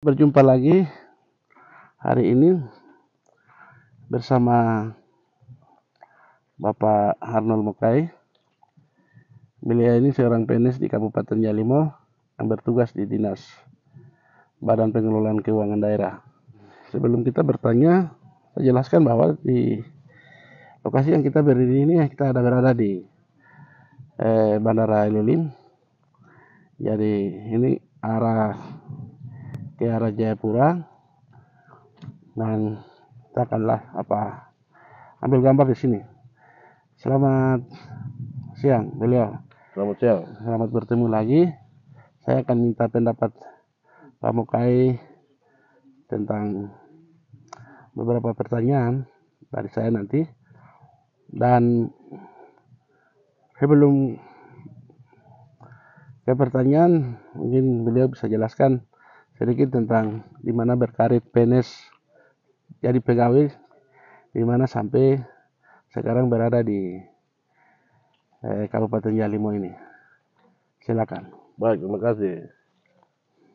Berjumpa lagi hari ini bersama Bapak Arnold Mukai. Beliau ini seorang PNS di Kabupaten Yalimo yang bertugas di Dinas Badan Pengelolaan Keuangan Daerah. Sebelum kita bertanya, saya jelaskan bahwa di lokasi yang kita berdiri ini kita berada di Bandara Lilim. Jadi ini ke arah Jayapura, dan kita akanlah ambil gambar di sini. Selamat siang, beliau. Selamat siang. Selamat bertemu lagi. Saya akan minta pendapat Pak Mukai tentang beberapa pertanyaan dari saya nanti. Dan sebelum ke pertanyaan, mungkin beliau bisa jelaskan sedikit tentang di mana berkarir PNS jadi pegawai, di mana sampai sekarang berada di Kabupaten Yalimo ini. Silakan. Baik, terima kasih.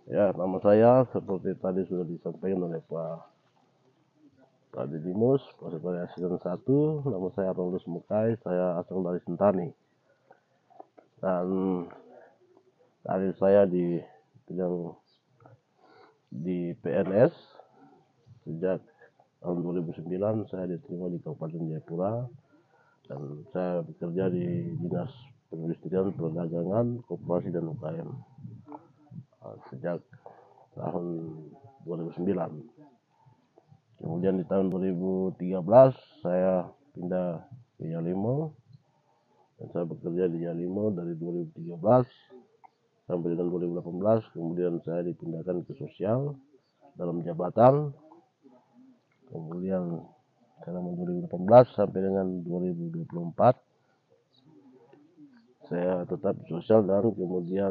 Ya, nama saya seperti tadi sudah disampaikan oleh Pak Didimus, Sekretari Asisten 1. Nama saya Arnold Mukai, saya asal dari Sentani. Dan karir saya di PNS sejak tahun 2009 saya diterima di Kabupaten Jayapura dan saya bekerja di Dinas Perindustrian, Perdagangan, Koperasi dan UKM sejak tahun 2009. Kemudian di tahun 2013 saya pindah ke Yalimo dan saya bekerja di Yalimo dari 2013 sampai dengan 2018. Kemudian saya dipindahkan ke sosial dalam jabatan. Kemudian selama 2018 sampai dengan 2024 saya tetap di sosial, dan kemudian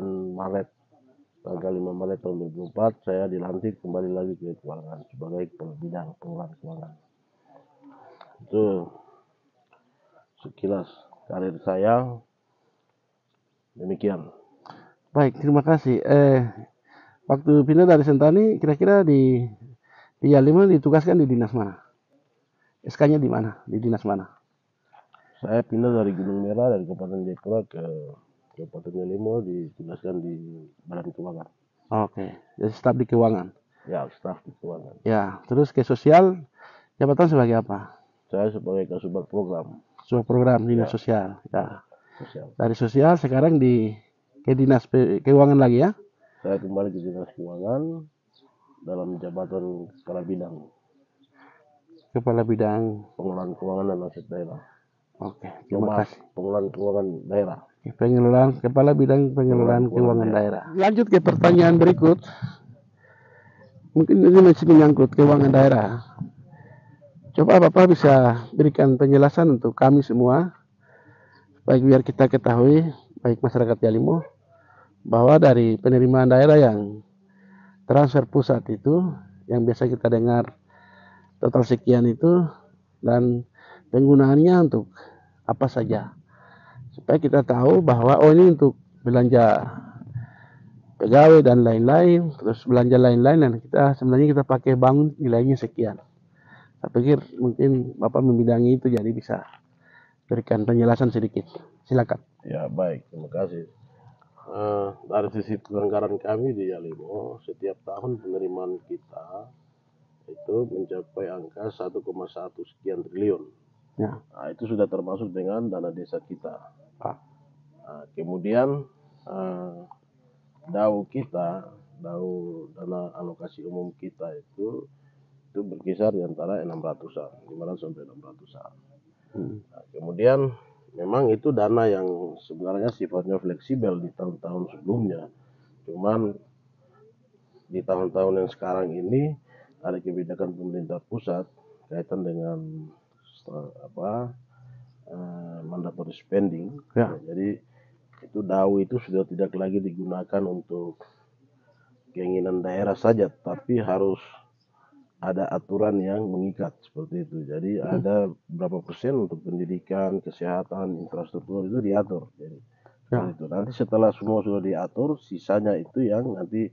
tanggal 5 Maret tahun 2024 saya dilantik kembali lagi ke keuangan sebagai kepala bidang pengelolaan keuangan. Itu sekilas karir saya, demikian. Baik, terima kasih. Waktu pindah dari Sentani, kira-kira di Yalimo ditugaskan di dinas mana? SK-nya di mana? Di dinas mana? Saya pindah dari Gunung Merah dari Kabupaten Jayapura ke Kabupaten Yalimo, ditugaskan di Badan Keuangan. Oke, jadi staf di keuangan. Ya, staf di keuangan. Ya, terus ke sosial, jabatan sebagai apa? Saya sebagai kasubag program. Sebuah program dinas Ya. sosial. Ya. Sosial. Dari sosial sekarang ke dinas keuangan lagi ya? Saya kembali ke dinas keuangan dalam jabatan kepala bidang Kepala bidang pengelolaan keuangan dan aset daerah. Oke, terima kasih. Pengelolaan keuangan daerah. Kepala bidang pengelolaan keuangan daerah. Lanjut ke pertanyaan berikut. Mungkin ini masih menyangkut keuangan daerah. Coba Bapak bisa berikan penjelasan untuk kami semua, baik biar kita ketahui, baik masyarakat Yalimo, bahwa dari penerimaan daerah yang transfer pusat itu, yang biasa kita dengar total sekian itu, dan penggunaannya untuk apa saja, supaya kita tahu bahwa ini untuk belanja pegawai dan lain-lain, terus belanja lain-lain, dan sebenarnya kita pakai bangun nilainya sekian. Saya pikir mungkin Bapak membidangi itu, jadi bisa berikan penjelasan sedikit. Silakan. Ya, baik, terima kasih. Dari sisi pelanggaran kami di Yalimo, setiap tahun penerimaan kita itu mencapai angka 1,1 sekian triliun. Ya. Nah, itu sudah termasuk dengan dana desa kita. Kemudian dana alokasi umum kita itu berkisar di antara 600-an, 500 sampai 600-an. Nah, kemudian memang itu dana yang sebenarnya sifatnya fleksibel di tahun-tahun sebelumnya. Cuman di tahun-tahun yang sekarang ini ada kebijakan pemerintah pusat kaitan dengan mandatory spending. Ya. Jadi itu DAU itu sudah tidak lagi digunakan untuk keinginan daerah saja, tapi harus ada aturan yang mengikat seperti itu. Jadi ada berapa persen untuk pendidikan, kesehatan, infrastruktur itu diatur. Jadi itu nanti setelah semua sudah diatur, sisanya itu yang nanti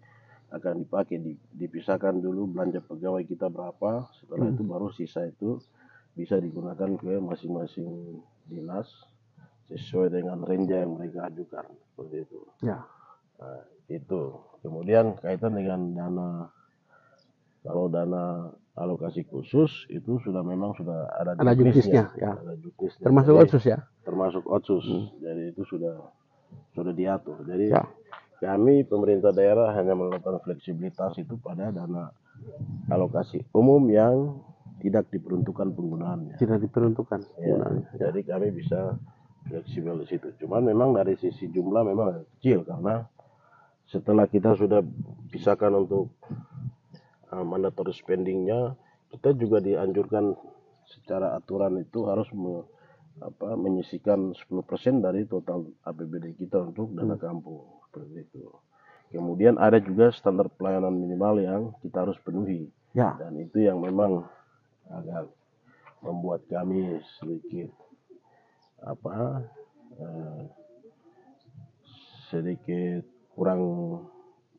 akan dipakai, dipisahkan dulu belanja pegawai kita berapa, setelah itu baru sisa itu bisa digunakan ke masing-masing dinas sesuai dengan range yang mereka ajukan, seperti itu. Ya. Nah, itu. Kemudian kaitan dengan dana, kalau dana alokasi khusus itu memang sudah ada juknisnya, ya. ada juknisnya. Termasuk Jadi, otsus ya. Termasuk otsus. Jadi itu sudah diatur. Jadi Ya. kami pemerintah daerah hanya melakukan fleksibilitas itu pada dana alokasi umum yang tidak diperuntukkan penggunaannya. Tidak diperuntukkan penggunaannya. Ya. Jadi kami bisa fleksibel di situ. Cuman memang dari sisi jumlah memang kecil, karena setelah kita sudah pisahkan untuk mandatory spendingnya, kita juga dianjurkan secara aturan itu harus menyisihkan 10% dari total APBD kita untuk dana kampung, seperti itu. Kemudian ada juga standar pelayanan minimal yang kita harus penuhi, ya. Dan itu yang memang agak membuat kami sedikit sedikit kurang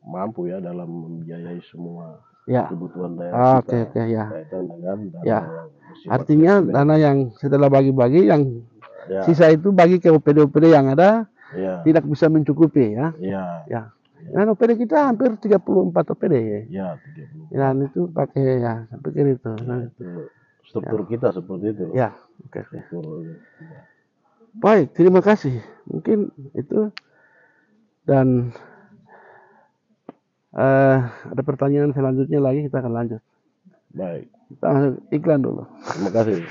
mampu ya dalam membiayai semua kebutuhan daerah kita. Ya. Kaitan dengan dana yang artinya dana yang setelah bagi-bagi yang sisa itu bagi ke OPD-OPD yang ada tidak bisa mencukupi ya. Dan OPD kita hampir 34 OPD ya. 34. Dan itu pakai saya pikir itu. Itu struktur kita seperti itu. Ya, oke. Baik, terima kasih. Mungkin itu. Dan ada pertanyaan selanjutnya lagi, kita akan lanjut. Baik. Kita iklan dulu. Terima kasih.